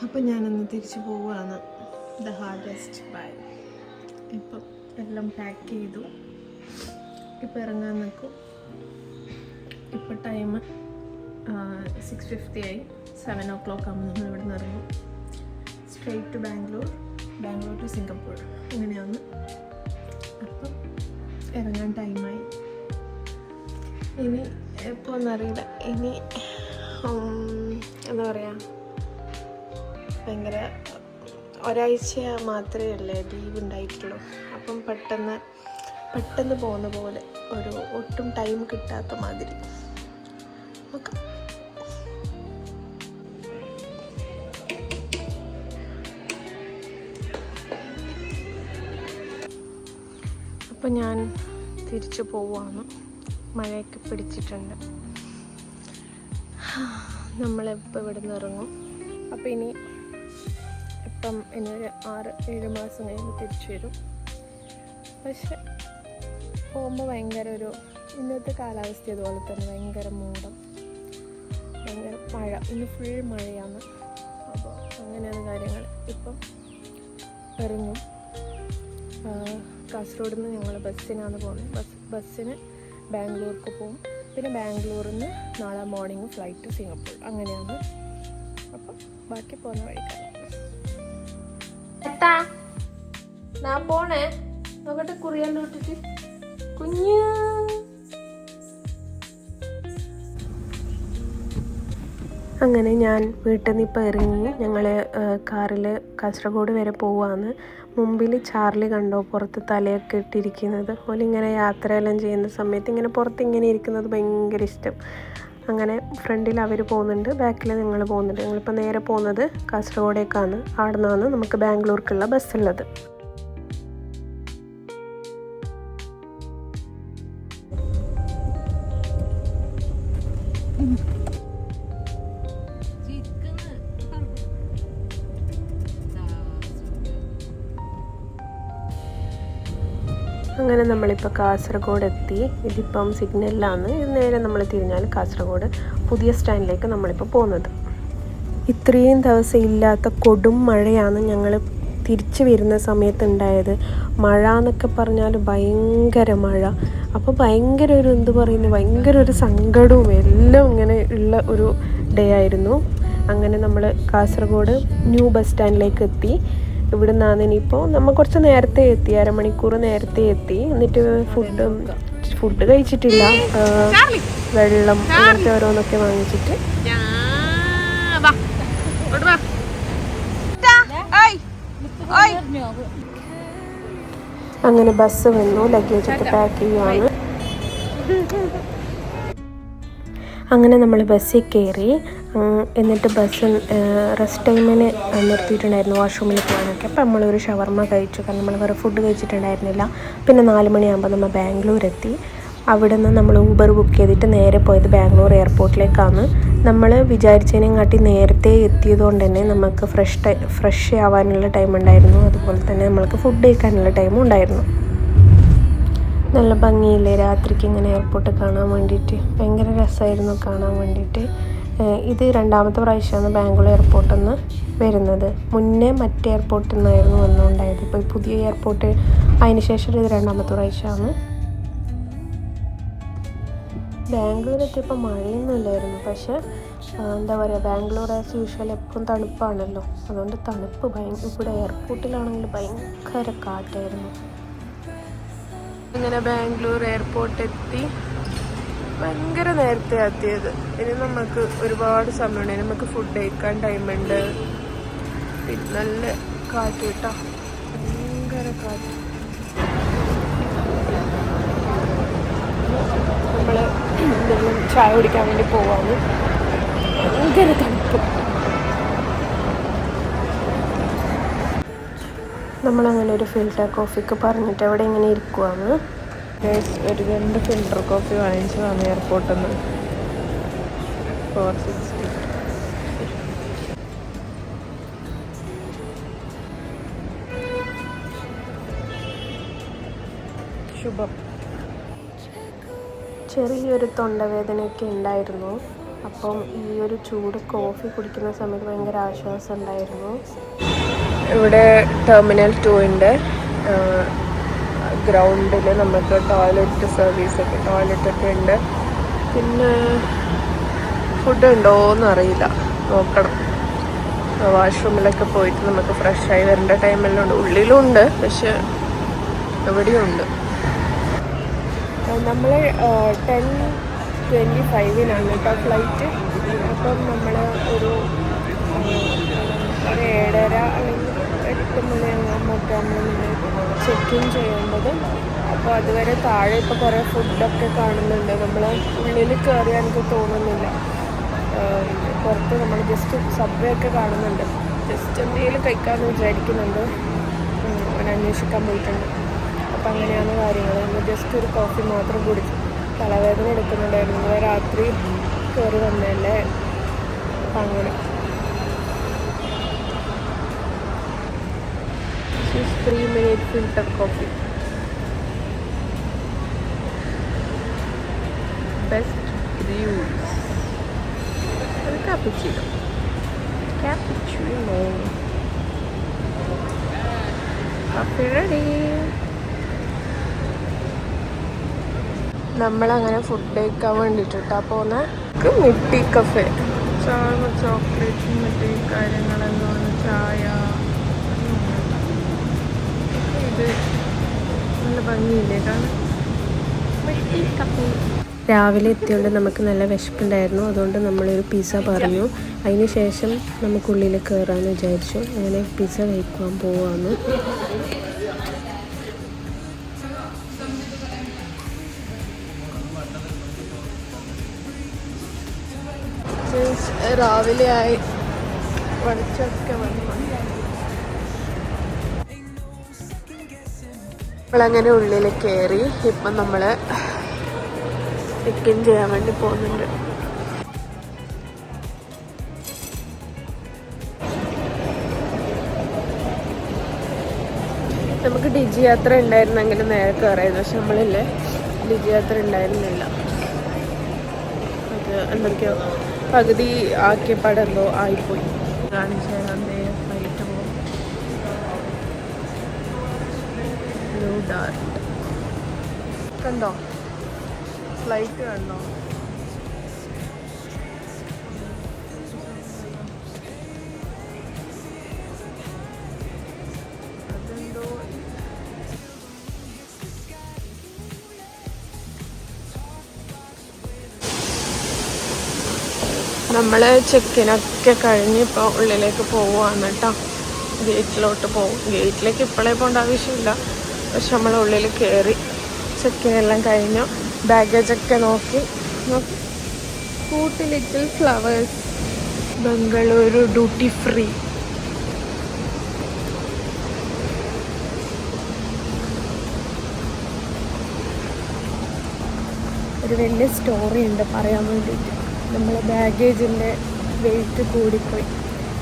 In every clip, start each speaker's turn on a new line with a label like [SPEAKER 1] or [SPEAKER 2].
[SPEAKER 1] അപ്പം ഞാനൊന്ന് തിരിച്ചു പോവുകയാണ്. The hardest bye. ഇപ്പം എല്ലാം പാക്ക് ചെയ്തു. ഇപ്പം ഇറങ്ങാൻ നിൽക്കും. ഇപ്പം ടൈം 6:50 ആയി. 7 o'clock ആകുമ്പോൾ നമ്മൾ ഇവിടെ നിന്ന് ഇറങ്ങും. Straight to Bangalore to Singapore, അങ്ങനെയാണ്. അപ്പം ഇറങ്ങാൻ ടൈമായി. ഇനി എപ്പോൾ എന്നറിയില്ല. ഇനി എന്താ പറയുക, ഭയങ്കര ഒരാഴ്ച മാത്രമേ അല്ലേ ലീവ് ഉണ്ടായിട്ടുള്ളൂ. അപ്പം പെട്ടെന്ന് പോകുന്ന പോലെ, ഒരു ഒട്ടും ടൈം കിട്ടാത്ത മാതിരി. ഓക്കെ, അപ്പം ഞാൻ തിരിച്ചു പോവുകയാണ്. മഴയൊക്കെ പിടിച്ചിട്ടുണ്ട്. നമ്മളിപ്പോൾ ഇവിടെ നിന്ന് ഇറങ്ങും. അപ്പോൾ ഇനി ഒരു 6-7 മാസം കഴിയുമ്പോൾ തിരിച്ചു വരും. പക്ഷെ പോകുമ്പോൾ ഭയങ്കര ഇന്നത്തെ കാലാവസ്ഥ അതുപോലെ തന്നെ ഭയങ്കര മൂടം, ഭയങ്കര മഴ. ഇന്ന് ഫുൾ മഴയാണ്. അപ്പോൾ അങ്ങനെയാണ് കാര്യങ്ങൾ. ഇപ്പം ഇറങ്ങും. കാസർഗോഡ് നിന്ന് ഞങ്ങൾ ബസ്സിനാണ് പോകുന്നത്. ബസ്സിന് ബാംഗ്ലൂർക്ക് പോകും. പിന്നെ ബാംഗ്ലൂരിൽ നിന്ന് നാളെ മോർണിംഗ് ഫ്ലൈറ്റ് ടു സിംഗപ്പൂർ, അങ്ങനെയാണ്. അപ്പം ബാക്കി പോകുന്ന വഴിക്കാണ്. ഏട്ടാ ഞാൻ പോണേ, നോക്കട്ടെ കുറിയാണ്ട് വിട്ടിട്ട്. കുഞ്ഞ് അങ്ങനെ ഞാൻ വീട്ടിൽ നിന്ന് ഇപ്പോൾ ഇറങ്ങി. ഞങ്ങൾ കാറിൽ കാസർഗോഡ് വരെ പോവാന്ന്. മുമ്പിൽ ചാർലി കണ്ടോ പുറത്ത് തലയൊക്കെ ഇട്ടിരിക്കുന്നത്. ഓലിങ്ങനെ യാത്രയെല്ലാം ചെയ്യുന്ന സമയത്ത് ഇങ്ങനെ പുറത്ത് ഇങ്ങനെ ഇരിക്കുന്നത് ഭയങ്കര ഇഷ്ടം. അങ്ങനെ ഫ്രണ്ടിൽ അവർ പോകുന്നുണ്ട്, ബാക്കിൽ ഞങ്ങൾ പോകുന്നുണ്ട്. ഞങ്ങളിപ്പോൾ നേരെ പോകുന്നത് കാസർഗോഡേക്കാണ്. അവിടെ നിന്നാണ് നമുക്ക് ബാംഗ്ലൂർക്കുള്ള ബസ്സുള്ളത്. അങ്ങനെ നമ്മളിപ്പോൾ കാസർഗോഡ് എത്തി. ഇതിപ്പം സിഗ്നലിലാണ്. നേരെ നമ്മൾ തിരിഞ്ഞാൽ കാസർഗോഡ് പുതിയ സ്റ്റാൻഡിലേക്ക് നമ്മളിപ്പോൾ പോകുന്നത്. ഇത്രയും ദിവസം ഇല്ലാത്ത കൊടും മഴയാണ് ഞങ്ങൾ തിരിച്ചു വരുന്ന സമയത്തുണ്ടായത്. മഴ എന്നൊക്കെ പറഞ്ഞാൽ ഭയങ്കര മഴ. അപ്പോൾ ഭയങ്കര ഭയങ്കര ഒരു സങ്കടവും എല്ലാം ഇങ്ങനെ ഉള്ള ഒരു ഡേ ആയിരുന്നു. അങ്ങനെ നമ്മൾ കാസർഗോഡ് ന്യൂ ബസ് സ്റ്റാൻഡിലേക്ക് എത്തി. ഇവിടെ നിന്നാണ് ഇനിയിപ്പോൾ നമ്മൾ കുറച്ച് നേരത്തെ എത്തി, 1/2 മണിക്കൂർ നേരത്തെ എത്തി. എന്നിട്ട് ഫുഡ് കഴിച്ചിട്ടില്ല, വെള്ളം അങ്ങനത്തെ ഓരോന്നൊക്കെ വാങ്ങിച്ചിട്ട് അങ്ങനെ ബസ് വന്നു. ലഗേജൊക്കെ പാക്ക് ചെയ്യുവാണ്. അങ്ങനെ നമ്മൾ ബസ്സിൽ കയറി. എന്നിട്ട് ബസ് റെസ്റ്റ് ടൈമിന് നിർത്തിയിട്ടുണ്ടായിരുന്നു വാഷ്റൂമിൽ പോകാനൊക്കെ. അപ്പോൾ നമ്മളൊരു ഷവർമ കഴിച്ചു, കാരണം നമ്മൾ വേറെ ഫുഡ് കഴിച്ചിട്ടുണ്ടായിരുന്നില്ല. പിന്നെ 4 മണിയാകുമ്പോൾ നമ്മൾ ബാംഗ്ലൂർ എത്തി. അവിടെ നിന്ന് നമ്മൾ ഊബർ ബുക്ക് ചെയ്തിട്ട് നേരെ പോയത് ബാംഗ്ലൂർ എയർപോർട്ടിലേക്കാണ്. നമ്മൾ വിചാരിച്ചതിനെയും കാട്ടി നേരത്തെ എത്തിയതുകൊണ്ട് തന്നെ നമുക്ക് ഫ്രഷ് ആവാനുള്ള ടൈം ഉണ്ടായിരുന്നു. അതുപോലെ തന്നെ നമ്മൾക്ക് ഫുഡ് കഴിക്കാനുള്ള ടൈമും ഉണ്ടായിരുന്നു. നല്ല ഭംഗിയില്ലേ രാത്രിക്ക് ഇങ്ങനെ എയർപോർട്ട് കാണാൻ വേണ്ടിയിട്ട്. ഭയങ്കര രസമായിരുന്നു കാണാൻ വേണ്ടിയിട്ട്. ഇത് 2ാമത്തെ പ്രാവശ്യമാണ് ബാംഗ്ലൂർ എയർപോർട്ടിൽ നിന്ന് വരുന്നത്. മുന്നേ മറ്റേ എയർപോർട്ടിൽ നിന്നായിരുന്നു വന്നുകൊണ്ടായത്. ഇപ്പോൾ ഈ പുതിയ എയർപോർട്ട് അതിന് ശേഷം ഇത് 2ാമത്തെ പ്രാവശ്യമാണ്. ബാംഗ്ലൂർ എത്തിയപ്പോൾ മഴയൊന്നുമില്ലായിരുന്നു. പക്ഷേ എന്താ പറയുക, ബാംഗ്ലൂർ ആസ് യൂഷ്വൽ എപ്പോഴും തണുപ്പാണല്ലോ. അതുകൊണ്ട് തണുപ്പ് ഇവിടെ എയർപോർട്ടിലാണെങ്കിൽ ഭയങ്കര കാറ്റായിരുന്നു. ഇങ്ങനെ ബാംഗ്ലൂർ എയർപോർട്ട് എത്തി. ഭയങ്കര നേരത്തെ എത്തിയത്. ഇനി നമുക്ക് ഒരുപാട് സമയമുണ്ട്. നമുക്ക് ഫുഡ് കഴിക്കാൻ ടൈമുണ്ട്. പിന്നെ നല്ല കാറ്റ് കേട്ടോ, ഭയങ്കര കാറ്റ്. നമ്മൾ എന്തെങ്കിലും ചായ കുടിക്കാൻ വേണ്ടി പോവാണ്. ഭയങ്കര തണുപ്പ്. നമ്മളങ്ങനെ ഒരു ഫിൽറ്റർ കോഫിക്ക് പറഞ്ഞിട്ട് അവിടെ ഇങ്ങനെ ഇരിക്കുവാണ്. ഒരു 2 ഫിൽറ്റർ കോഫി വാങ്ങിച്ചതാണ് എയർപോർട്ടിൽ നിന്ന്. 460. ശുഭം. ചെറിയൊരു തൊണ്ടവേദനയൊക്കെ ഉണ്ടായിരുന്നു. അപ്പം ഈ ഒരു ചൂട് കോഫി കുടിക്കുന്ന സമയത്ത് ഭയങ്കര ആശ്വാസം ഉണ്ടായിരുന്നു. ഇവിടെ ടെർമിനൽ 2ൻ്റെ ഗ്രൗണ്ടിൽ നമുക്ക് ടോയ്ലറ്റ് സർവീസൊക്കെ ടോയ്ലറ്റൊക്കെ ഉണ്ട്. പിന്നെ ഫുഡ് ഉണ്ടോയെന്ന് അറിയില്ല, നോക്കണം. വാഷ്റൂമിലൊക്കെ പോയിട്ട് നമുക്ക് ഫ്രഷായി വരേണ്ട ടൈമെല്ലാം ഉണ്ട്. ഉള്ളിലും ഉണ്ട്, പക്ഷെ എവിടെയും ഉണ്ട്. നമ്മൾ 10:25 കേട്ടോ ഫ്ലൈറ്റ്. അപ്പം നമ്മൾ ഒരു 7:30 അല്ലെങ്കിൽ 8 മണിയാകുമ്പോഴൊക്കെ നമ്മൾ ചെക്ക് ഇൻ ചെയ്യേണ്ടത്. അപ്പോൾ അതുവരെ താഴെ ഇപ്പോൾ കുറേ ഫുഡൊക്കെ കാണുന്നുണ്ട്. നമ്മൾ ഉള്ളിൽ കയറിയാൽ എനിക്ക് തോന്നുന്നില്ല. പുറത്ത് നമ്മൾ ജസ്റ്റ് സബ്വേ ഒക്കെ കാണുന്നുണ്ട്. ജസ്റ്റ് എന്തെങ്കിലും കഴിക്കാമെന്ന് വിചാരിക്കുന്നുണ്ട്. അവൻ അന്വേഷിക്കാൻ പോയിട്ടുണ്ട്. അപ്പം അങ്ങനെയാണ് കാര്യങ്ങൾ. നമ്മൾ ജസ്റ്റ് ഒരു കോഫി മാത്രം കുടിച്ചു. തലവേദന എടുക്കുന്നുണ്ടായിരുന്നു. രാത്രി കയറി വന്നതല്ലേ. അപ്പം അങ്ങനെ 3-minute filter coffee. Best views. ഒരു കാപ്പുച്ചിനോ. Coffee ready. നമ്മളങ്ങനെ ഫുഡ് കഴിക്കാൻ വേണ്ടിയിട്ടാ പോകുന്നത്. മിട്ടി കഫേ. ചോക്ലേറ്റ് മിട്ടി കാര്യങ്ങളെല്ലാം, ചായ. ഇത് നല്ല ഭംഗിയില്ലേ കാണാൻ. മിട്ടി കഫേ. രാവിലെ എത്തിയോണ്ട് നമുക്ക് നല്ല വിശപ്പുണ്ടായിരുന്നു. അതുകൊണ്ട് നമ്മളൊരു പിസ്സ പറഞ്ഞു. അതിന് ശേഷം നമുക്കുള്ളിൽ കയറാമെന്ന് വിചാരിച്ചു. അങ്ങനെ പിസ്സ കഴിക്കാൻ പോവാന്ന്. രാവിലെ ആയി, വെളിച്ചമൊക്കെ വന്നു. നമ്മളങ്ങനെ ഉള്ളിൽ കയറി. ഇപ്പം നമ്മൾ ചെക്ക് ഇൻ ചെയ്യാൻ വേണ്ടി പോകുന്നുണ്ട്. നമുക്ക് ഡിജി യാത്ര ഉണ്ടായിരുന്നെങ്കിൽ നേരെ കയറായിരുന്നു. പക്ഷെ നമ്മളില്ലേ, ഡിജി യാത്ര ഉണ്ടായിരുന്നില്ല. അത് എന്തൊക്കെയോ പകുതി ആക്കിയപ്പാടെന്തോ ആയിപ്പോയി. കാണിച്ചാൽ അതേ ഫ്ലൈറ്റ് പോകും. കണ്ടോ ഫ്ലൈറ്റ് കണ്ടോ? അതെന്തോ നമ്മൾ ചെക്കിനൊക്കെ കഴിഞ്ഞ് ഇപ്പോൾ ഉള്ളിലേക്ക് പോവുകയാണ് കേട്ടോ. ഗേറ്റിലോട്ട് പോകും. ഗേറ്റിലേക്ക് ഇപ്പോഴേ പോകേണ്ട ആവശ്യമില്ല. പക്ഷെ നമ്മൾ ഉള്ളിൽ കയറി ചെക്കിനെല്ലാം കഴിഞ്ഞു. ബാഗേജൊക്കെ നോക്കി. കൂട്ടി little flowers Bengaluru duty free. ഒരു വലിയ സ്റ്റോറി ഉണ്ട് പറയാൻ വേണ്ടിയിട്ട്. നമ്മളെ ബാഗേജിൻ്റെ വെയിറ്റ് കൂടിപ്പോയി.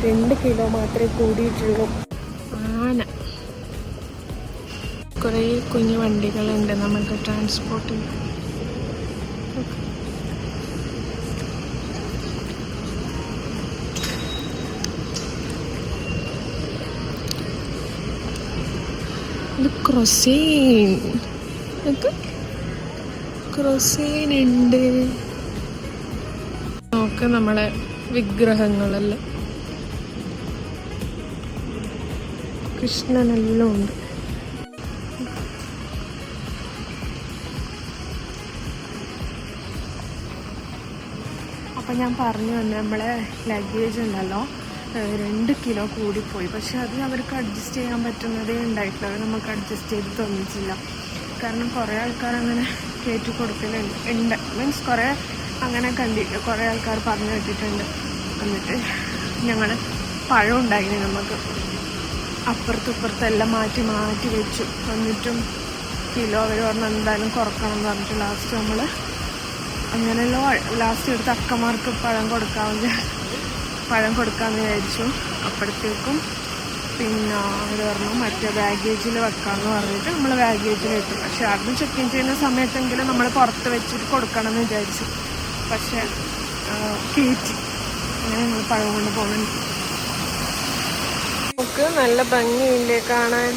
[SPEAKER 1] 2 കിലോ മാത്രമേ കൂടിയിട്ടുള്ളൂ. ആന. കുറേ കുഞ്ഞു വണ്ടികളുണ്ട് നമുക്ക് ട്രാൻസ്പോർട്ട് ചെയ്യാൻ. ഇത് ക്രൊസീൻ ഉണ്ട്. നോക്ക് നമ്മളെ വിഗ്രഹങ്ങളെല്ലാം, കൃഷ്ണനെല്ലാം ഉണ്ട്. അപ്പം ഞാൻ പറഞ്ഞു തന്നെ നമ്മളെ ലഗേജ് ഉണ്ടല്ലോ 2 കിലോ കൂടിപ്പോയി. പക്ഷെ അത് അവർക്ക് അഡ്ജസ്റ്റ് ചെയ്യാൻ പറ്റുന്നതേ ഉണ്ടായിട്ടില്ല. അത് നമുക്ക് അഡ്ജസ്റ്റ് ചെയ്ത് തന്നിട്ടില്ല. കാരണം കുറേ ആൾക്കാർ അങ്ങനെ കയറ്റി കൊടുക്കലുണ്ട്. മീൻസ് കുറേ അങ്ങനെ കുറേ ആൾക്കാർ പറഞ്ഞു കേട്ടിട്ടുണ്ട്. എന്നിട്ട് ഞങ്ങൾ പഴം ഉണ്ടായിന്, നമുക്ക് അപ്പുറത്തും മാറ്റി വെച്ചു. എന്നിട്ടും കിലോ അവർ പറഞ്ഞാൽ എന്തായാലും കുറക്കണം എന്ന് പറഞ്ഞിട്ട് ലാസ്റ്റ് നമ്മൾ അങ്ങനെയല്ലോ ലാസ്റ്റ് എടുത്ത് അക്കമാർക്ക് പഴം കൊടുക്കാമെന്ന് വിചാരിച്ചു. അപ്പോഴത്തേക്കും പിന്നെ അവർ പറഞ്ഞു മറ്റേ ബാഗേജിൽ വെക്കാമെന്ന് പറഞ്ഞിട്ട് നമ്മൾ ബാഗേജിൽ ഇട്ടു. പക്ഷെ അവിടുന്ന് ചെക്ക് ഇൻ ചെയ്യുന്ന സമയത്തെങ്കിലും നമ്മൾ പുറത്ത് വെച്ചിട്ട് കൊടുക്കണം എന്ന് വിചാരിച്ചു. പക്ഷേ കയറ്റി. അങ്ങനെ ഞങ്ങൾ പഴം കൊണ്ട് പോകുന്നുണ്ട്. നമുക്ക് നല്ല ഭംഗിയില്ലേ കാണാൻ.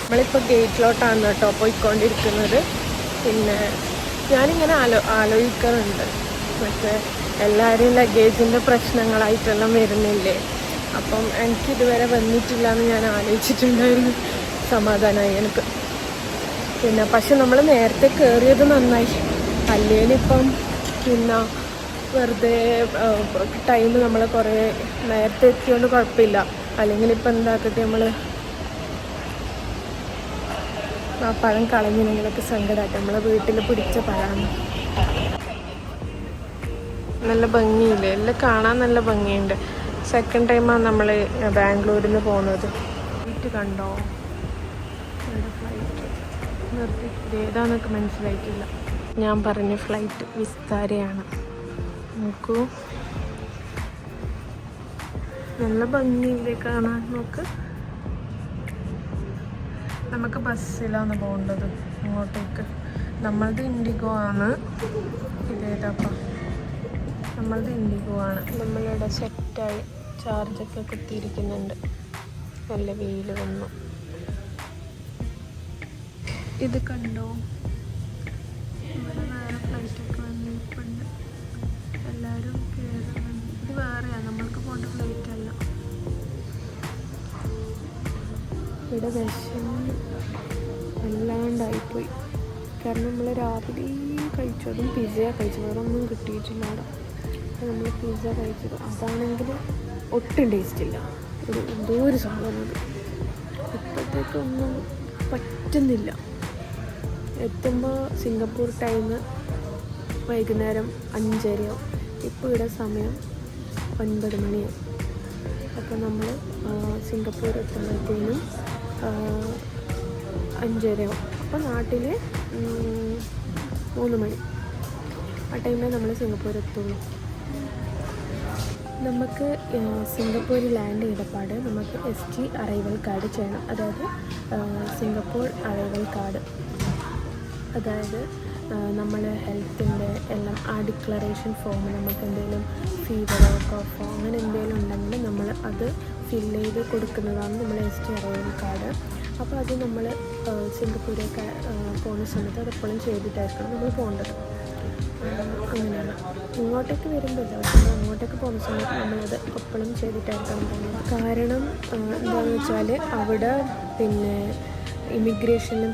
[SPEAKER 1] നമ്മളിപ്പോൾ ഗേറ്റിലോട്ടാണ് കേട്ടോ പോയിക്കൊണ്ടിരിക്കുന്നത്. പിന്നെ ഞാനിങ്ങനെ ആലോചിക്കാറുണ്ട്, മറ്റേ എല്ലാവരും ലഗേജിൻ്റെ പ്രശ്നങ്ങളായിട്ടെല്ലാം വരുന്നില്ലേ. അപ്പം എനിക്കിതുവരെ വന്നിട്ടില്ല എന്ന് ഞാൻ ആലോചിച്ചിട്ടുണ്ടായിരുന്നു. സമാധാനമായി എനിക്ക്. പിന്നെ പക്ഷെ നമ്മൾ നേരത്തെ കയറിയത് നന്നായി. അല്ലേനിപ്പം പിന്നെ വെറുതെ ടൈം നമ്മൾ കുറേ നേരത്തെ എത്തിയോണ്ട് കുഴപ്പമില്ല. അല്ലെങ്കിൽ ഇപ്പം എന്താക്കട്ടെ, നമ്മൾ ആ പഴം കളഞ്ഞില്ലെങ്കിലൊക്കെ സങ്കടമായിട്ട്. നമ്മളെ വീട്ടിൽ പിടിച്ച പഴമാണ്. നല്ല ഭംഗിയില്ലേ, എല്ലാം കാണാൻ നല്ല ഭംഗിയുണ്ട്. സെക്കൻഡ് ടൈമാണ് നമ്മൾ ബാംഗ്ലൂരിൽ നിന്ന് പോകുന്നത്. ഫ്ലൈറ്റ് കണ്ടോ? ഫ്ലൈറ്റ് നിർത്തിയിട്ട് ഏതാന്നൊക്കെ മനസ്സിലായിട്ടില്ല. ഞാൻ പറഞ്ഞ ഫ്ലൈറ്റ് വിസ്താരയാണ്. നോക്കൂ, നല്ല ഭംഗിയില്ലേ കാണാൻ. നോക്ക്, നമുക്ക് ബസ്സിലാണ് പോകേണ്ടത് അങ്ങോട്ടേക്ക്. നമ്മളത് ഇൻഡിഗോ ആണ്. ഇതേതാപ്പാ, നമ്മളത് ഇൻഡിഗോ ആണ്. നമ്മളിവിടെ സെറ്റായി ചാർജൊക്കെ കുത്തിയിരിക്കുന്നുണ്ട്. നല്ല വെയിൽ വന്നു. ഇത് കണ്ടോ, ഇവിടെ വേറെ ഫ്ലൈറ്റൊക്കെ വന്നിട്ടുണ്ട്. എല്ലാവരും കയറുന്നുണ്ട്. ഇത് വേറെയാണ്, നമ്മൾക്ക് പോകേണ്ട ഫ്ലൈറ്റ് അല്ല. ഇവിടെ വിഷം വല്ലാണ്ടായിപ്പോയി. കാരണം നമ്മൾ രാവിലെ കഴിച്ചതും പിസ്സയാണ് കഴിച്ചത്, വേറെ ഒന്നും കിട്ടിയിട്ടില്ല അവിടെ. അപ്പോൾ നമ്മൾ പിസ്സ കഴിച്ചത് അതാണെങ്കിൽ ഒട്ടും ടേസ്റ്റില്ല. എന്തോ ഒരു സാധനം. ഇപ്പോഴത്തേക്കൊന്നും പറ്റുന്നില്ല. എത്തുമ്പോൾ സിംഗപ്പൂർ ടൈം വൈകുന്നേരം 5:30. ഇപ്പോൾ ഇവിടെ സമയം 9 മണിയാണ്. അപ്പോൾ നമ്മൾ സിംഗപ്പൂർ എത്തുമ്പോഴത്തേനും 5:30. അപ്പോൾ നാട്ടിൽ 3 മണി. ആ ടൈമിൽ നമ്മൾ സിംഗപ്പൂർ എത്തുള്ളൂ. നമുക്ക് സിംഗപ്പൂരിൽ ലാൻഡ് ചെയ്തപാട് നമുക്ക് ST അറൈവൽ കാർഡ് ചെയ്യണം. അതായത് സിംഗപ്പൂർ അറൈവൽ കാർഡ്. അതായത് നമ്മൾ ഹെൽത്തിൻ്റെ എല്ലാം ആ ഡിക്ലറേഷൻ ഫോം, നമുക്ക് എന്തെങ്കിലും ഫീവറോ കോഫോ അങ്ങനെ എന്തെങ്കിലും ഉണ്ടെങ്കിൽ നമ്മൾ അത് ഫില്ല് ചെയ്ത് കൊടുക്കുന്നതാണ് നമ്മൾ ST അറൈവൽ കാർഡ്. അപ്പോൾ അത് നമ്മൾ സിംഗപ്പൂരൊക്കെ പോകുന്ന സമയത്ത് അത് എപ്പോഴും ചെയ്തിട്ടായിരിക്കണം നമ്മൾ പോകേണ്ടത്. അങ്ങനെയാണ്. ഇങ്ങോട്ടേക്ക് വരുമ്പോഴില്ല, പക്ഷെ നമ്മൾ അങ്ങോട്ടേക്ക് പോകുന്ന സമയത്ത് നമ്മളത് എപ്പോഴും ചെയ്തിട്ടായിരിക്കണം പോകുന്നത്. കാരണം എന്താണെന്ന് വെച്ചാൽ അവിടെ പിന്നെ ഇമിഗ്രേഷനിലും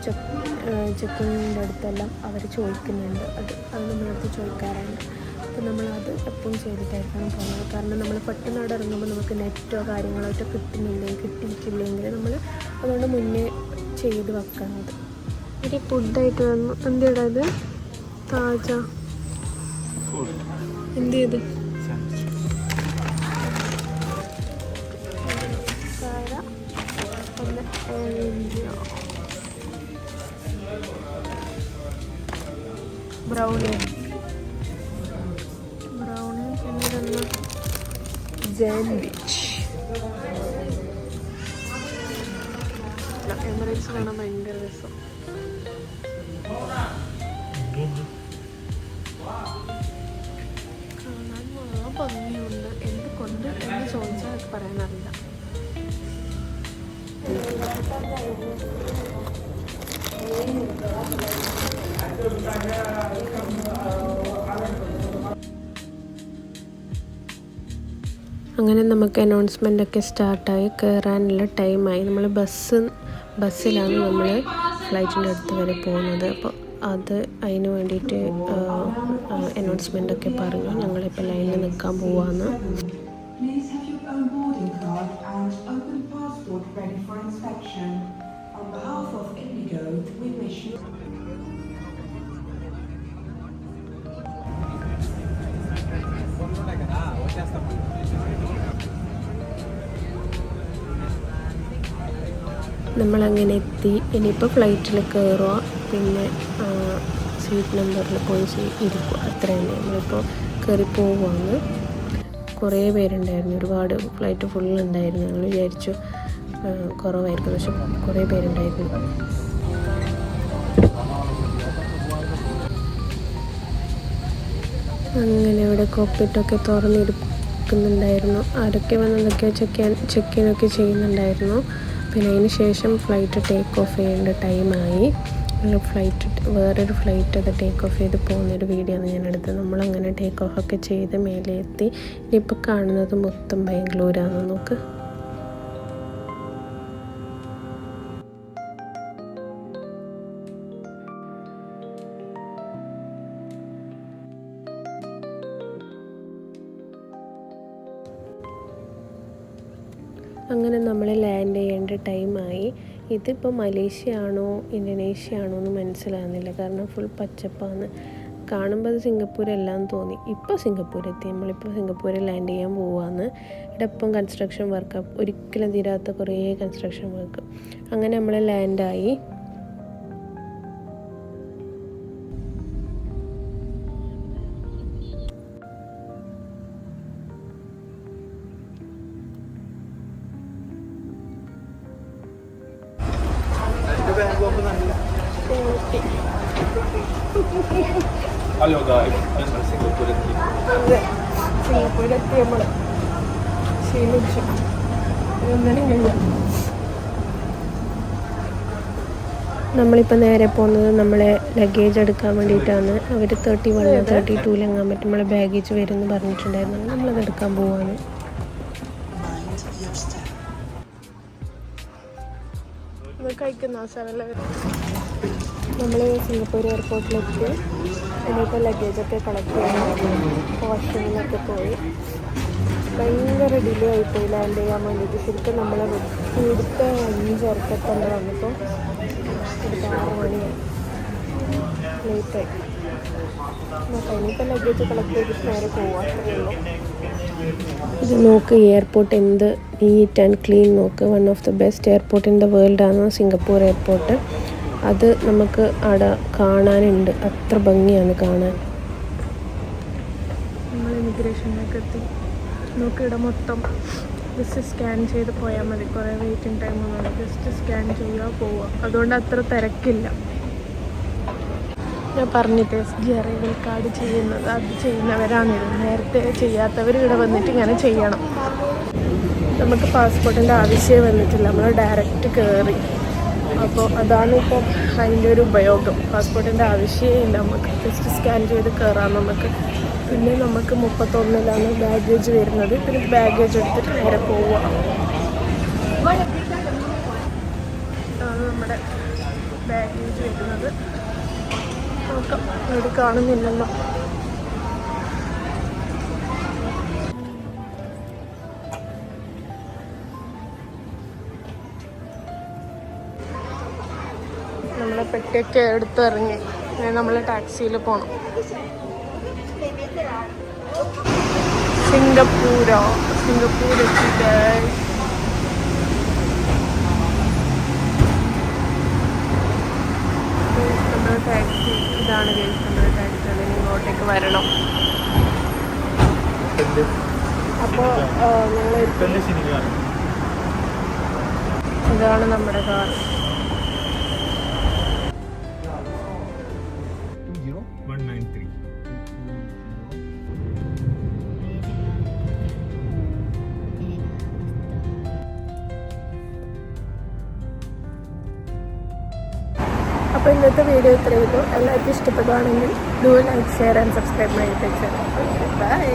[SPEAKER 1] ചെക്കിങ്ങിൻ്റെ അടുത്തെല്ലാം അവർ ചോദിക്കുന്നുണ്ട്. അത് നമ്മളടുത്ത് ചോദിക്കാറുണ്ട്. അപ്പോൾ നമ്മളത് എപ്പോഴും ചെയ്തിട്ടായിരിക്കണം പോകുന്നത്. കാരണം നമ്മൾ പെട്ടെന്ന് അവിടെ ഇറങ്ങുമ്പോൾ നമുക്ക് നെറ്റോ കാര്യങ്ങളോ ഒക്കെ കിട്ടിയിട്ടില്ലെങ്കിൽ നമ്മൾ അതുകൊണ്ട് മുന്നേ ചെയ്ത് വെക്കുന്നത്. ഒരു ഫുഡായിട്ട് വന്നു. എന്തിടാ ഇത്? താജ എന്ത് ചെയ്ത് ബ്രൗണി പിന്നെ സാൻഡ്വിച്ച്. എമിറേറ്റ്സ് കാണാൻ ഭയങ്കര രസം. കാണാൻ വളരെ ഭംഗിയുണ്ട്. എന്തുകൊണ്ട് എന്ന് ചോദിച്ചാൽ അത് പറയാനറിയില്ല. അങ്ങനെ നമുക്ക് അനൗൺസ്മെൻ്റൊക്കെ സ്റ്റാർട്ടായി, കയറാനുള്ള ടൈമായി. നമ്മൾ ബസ്സിലാണ് നമ്മൾ ഫ്ലൈറ്റിൻ്റെ അടുത്ത് വരെ പോകുന്നത്. അപ്പോൾ അതിന് വേണ്ടിയിട്ട് അനൗൺസ്മെൻ്റൊക്കെ പറഞ്ഞു. ഞങ്ങളിപ്പോൾ ലൈനിൽ നിൽക്കാൻ പോവാന്ന്. നമ്മളങ്ങനെ എത്തി. ഇനിയിപ്പോൾ ഫ്ലൈറ്റിൽ കയറുക, പിന്നെ സീറ്റ് നമ്പറിൽ പോയി ഇരിക്കുക, അത്ര തന്നെ. നമ്മളിപ്പോൾ കയറി പോവുകയാണ്. കുറേ പേരുണ്ടായിരുന്നു, ഒരുപാട് ഫ്ലൈറ്റ് ഫുള്ളുണ്ടായിരുന്നു. ഞങ്ങൾ വിചാരിച്ചു കുറവായിരിക്കും, പക്ഷെ കുറേ പേരുണ്ടായിരുന്നു. അങ്ങനെ ഇവിടെ കോക്പിറ്റൊക്കെ തുറന്നിരിക്കുന്നുണ്ടായിരുന്നു. ആരൊക്കെ വന്ന് എന്തൊക്കെയോ ചെക്ക് ചെയ്യുന്നുണ്ടായിരുന്നു. പിന്നെ അതിന് ശേഷം ഫ്ലൈറ്റ് ടേക്ക് ഓഫ് ചെയ്യേണ്ട ടൈമായി. വേറൊരു ഫ്ലൈറ്റ് അത് ടേക്ക് ഓഫ് ചെയ്ത് പോകുന്നൊരു വീഡിയോ ആണ് ഞാൻ എടുത്തത്. നമ്മളങ്ങനെ ടേക്ക് ഓഫൊക്കെ ചെയ്ത് മേലെ എത്തി. ഇനിയിപ്പോൾ കാണുന്നത് മൊത്തം ബാംഗ്ലൂരാണ്. നോക്ക്, അങ്ങനെ നമ്മൾ ലാൻഡ് ചെയ്യേണ്ട ടൈമായി. ഇതിപ്പോൾ മലേഷ്യ ആണോ ഇന്തോനേഷ്യ ആണോ എന്ന് മനസ്സിലാകുന്നില്ല, കാരണം ഫുൾ പച്ചപ്പാണ്. കാണുമ്പോൾ അത് സിംഗപ്പൂരെല്ലാം തോന്നി. ഇപ്പോൾ സിംഗപ്പൂർ എത്തി. നമ്മളിപ്പോൾ സിംഗപ്പൂരിൽ ലാൻഡ് ചെയ്യാൻ പോവാന്ന്. ഇവിടെ ഇപ്പം കൺസ്ട്രക്ഷൻ വർക്ക്, ഒരിക്കലും തീരാത്ത കുറേ കൺസ്ട്രക്ഷൻ വർക്ക്. അങ്ങനെ നമ്മൾ ലാൻഡായി.
[SPEAKER 2] Halo guys, സിംഗപ്പൂരെത്തി
[SPEAKER 1] നമ്മൾ ക്ഷീണിച്ചു. നമ്മളിപ്പോൾ നേരെ പോകുന്നത് നമ്മളെ ലഗേജ് എടുക്കാൻ വേണ്ടിയിട്ടാണ്. അവർ 31 32 പറ്റും നമ്മളെ ബാഗേജ് വരുമെന്ന് പറഞ്ഞിട്ടുണ്ടായിരുന്നു. നമ്മളത് എടുക്കാൻ പോവാണ്. കഴിക്കുന്ന നമ്മൾ സിംഗപ്പൂർ എയർപോർട്ടിലെത്തി. ഇനിയിപ്പോൾ ലഗേജൊക്കെ കളക്ട് ചെയ്യാൻ വാഷ്റൂമിലൊക്കെ പോയി. ഭയങ്കര ഡിലേ ആയിപ്പോയി ലാൻഡ് ചെയ്യാൻ വേണ്ടിയിട്ട്. ശരിക്കും നമ്മൾ ഇവിടുത്തെ 5:30 വന്നപ്പോൾ ഇവിടുത്തെ 6 മണിയായി, ലേറ്റായി. ഇനിയിപ്പോൾ ലഗേജ് കളക്ട് ചെയ്തിട്ട് നേരെ പോവാം, അത്രയേ ഉള്ളൂ. ഇത് നോക്ക്, എയർപോർട്ട് എന്ത് നീറ്റ് ആൻഡ് ക്ലീൻ നോക്ക്. One of the best airport in the world ആണ് സിംഗപ്പൂർ എയർപോർട്ട്. അത് നമുക്ക് അവിടെ കാണാനുണ്ട്, അത്ര ഭംഗിയാണ് കാണാൻ. നമ്മൾ ഇമിഗ്രേഷനിലേക്ക് എത്തി. നോക്ക്, ഇവിടെ മൊത്തം ജസ്റ്റ് സ്കാൻ ചെയ്ത് പോയാൽ മതി. കുറേ വെയിറ്റിംഗ് ടൈമൊന്നുമില്ല, ജസ്റ്റ് സ്കാൻ ചെയ്യുക പോവുക. അതുകൊണ്ട് അത്ര തിരക്കില്ല. ഞാൻ പറഞ്ഞിട്ട് SG അറൈവൽ കാർഡ് ചെയ്യുന്നത്, അത് ചെയ്യുന്നവരാണിത്. നേരത്തെ ചെയ്യാത്തവർ ഇവിടെ വന്നിട്ട് ഇങ്ങനെ ചെയ്യണം. നമുക്ക് പാസ്പോർട്ടിൻ്റെ ആവശ്യമേ വന്നിട്ടില്ല, നമ്മൾ ഡയറക്റ്റ് കയറി. അപ്പോൾ അതാണ് ഇപ്പോൾ അതിൻ്റെ ഒരു ഉപയോഗം. പാസ്പോർട്ടിൻ്റെ ആവശ്യമേ ഇല്ല, നമുക്ക് ജസ്റ്റ് സ്കാൻ ചെയ്ത് കയറാം നമുക്ക്. പിന്നെ നമുക്ക് 31 ബാഗേജ് വരുന്നത്. പിന്നെ ബാഗേജ് എടുത്തിട്ട് നേരെ പോവുക. ഇതാണ് നമ്മുടെ ബാഗേജ് വരുന്നത്. നോക്കാം, ഇവിടെ കാണുന്നില്ലല്ലോ. നമ്മളെ പെട്ടിയൊക്കെ എടുത്തിറങ്ങി. നമ്മൾ ടാക്സിയിൽ പോകണം. സിംഗപ്പൂർ എത്തിയിട്ട് നമ്മുടെ ടാക്സി ഇതാണ്. നമ്മുടെ ടാക്സി അതിന് ഇങ്ങോട്ടേക്ക് വരണം. അപ്പോൾ ഇതാണ് നമ്മുടെ കാർ. അപ്പോൾ ഇന്നത്തെ വീഡിയോ ഇത്രയേ ഉള്ളൂ. എല്ലാവർക്കും ഇഷ്ടപ്പെടുകയാണെങ്കിൽ do like, share and subscribe my YouTube channel. By.